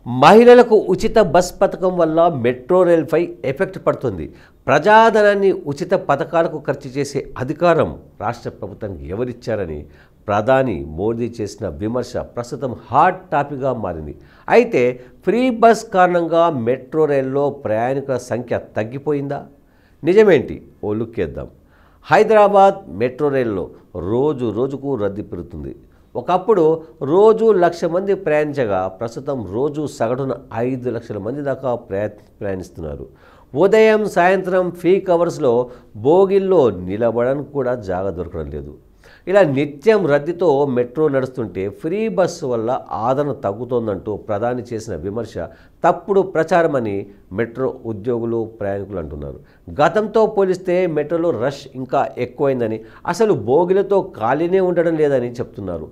మహిళలకు ఉచిత బస్ పథకం వల్ల మెట్రో రైల్పై ఎఫెక్ట్ పడుతుంది. ప్రజాధనాన్ని ఉచిత పథకాలకు ఖర్చు చేసే అధికారం రాష్ట్ర ప్రభుత్వానికి ఎవరిచ్చారని ప్రధాని మోదీ చేసిన విమర్శ ప్రస్తుతం హాట్ టాపిక్గా మారింది. అయితే ఫ్రీ బస్ కారణంగా మెట్రో రైల్లో ప్రయాణికుల సంఖ్య తగ్గిపోయిందా? నిజమేంటి? ఓ లుక్ వేద్దాం. హైదరాబాద్ మెట్రో రైల్లో రోజుకు రద్దీ పెరుగుతుంది. ఒకప్పుడు రోజు 1,00,000 మంది ప్రయాణించగా ప్రస్తుతం రోజు సగటున 5 లక్షల మంది దాకా ప్రయాణిస్తున్నారు. ఉదయం సాయంత్రం పీక్ అవర్స్లో బోగిల్లో నిలబడడానికి కూడా జాగా దొరకడం లేదు. ఇలా నిత్యం రద్దీతో మెట్రో నడుస్తుంటే ఫ్రీ బస్సు వల్ల ఆదరణ తగ్గుతోందంటూ ప్రధాని చేసిన విమర్శ తప్పుడు ప్రచారమని మెట్రో ఉద్యోగులు ప్రయాణికులు అంటున్నారు. గతంతో పోలిస్తే మెట్రోలో రష్ ఇంకా ఎక్కువైందని, అసలు బోగిలతో ఖాళీనే ఉండడం లేదని చెప్తున్నారు.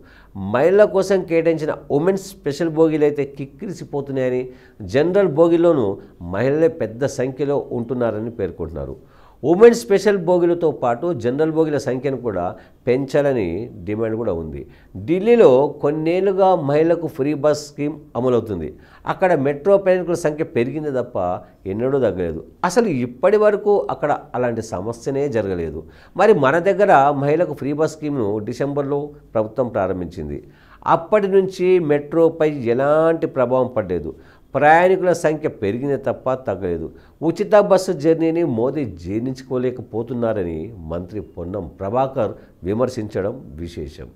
మహిళల కోసం కేటాయించిన ఉమెన్స్ స్పెషల్ బోగీలు అయితే కిక్కిరిసిపోతున్నాయని, జనరల్ బోగీలోనూ మహిళలే పెద్ద సంఖ్యలో ఉంటున్నారని పేర్కొంటున్నారు. ఉమెన్స్ స్పెషల్ బోగీలతో పాటు జనరల్ బోగీల సంఖ్యను కూడా పెంచాలని డిమాండ్ కూడా ఉంది. ఢిల్లీలో కొన్నేళ్లుగా మహిళలకు ఫ్రీ బస్ స్కీమ్ అమలవుతుంది. అక్కడ మెట్రో ప్రయాణికుల సంఖ్య పెరిగింది తప్ప ఎన్నడూ తగ్గలేదు. అసలు ఇప్పటి వరకు అక్కడ అలాంటి సమస్యనే జరగలేదు. మరి మన దగ్గర మహిళలకు ఫ్రీ బస్ స్కీమ్ను డిసెంబర్లో ప్రభుత్వం ప్రారంభించింది. అప్పటి నుంచి మెట్రోపై ఎలాంటి ప్రభావం పడలేదు. ప్రయాణికుల సంఖ్య పెరిగిందే తప్ప తగ్గలేదు. ఉచిత బస్సు జర్నీని మోదీ జీర్ణించుకోలేకపోతున్నారని మంత్రి పొన్నం ప్రభాకర్ విమర్శించడం విశేషం.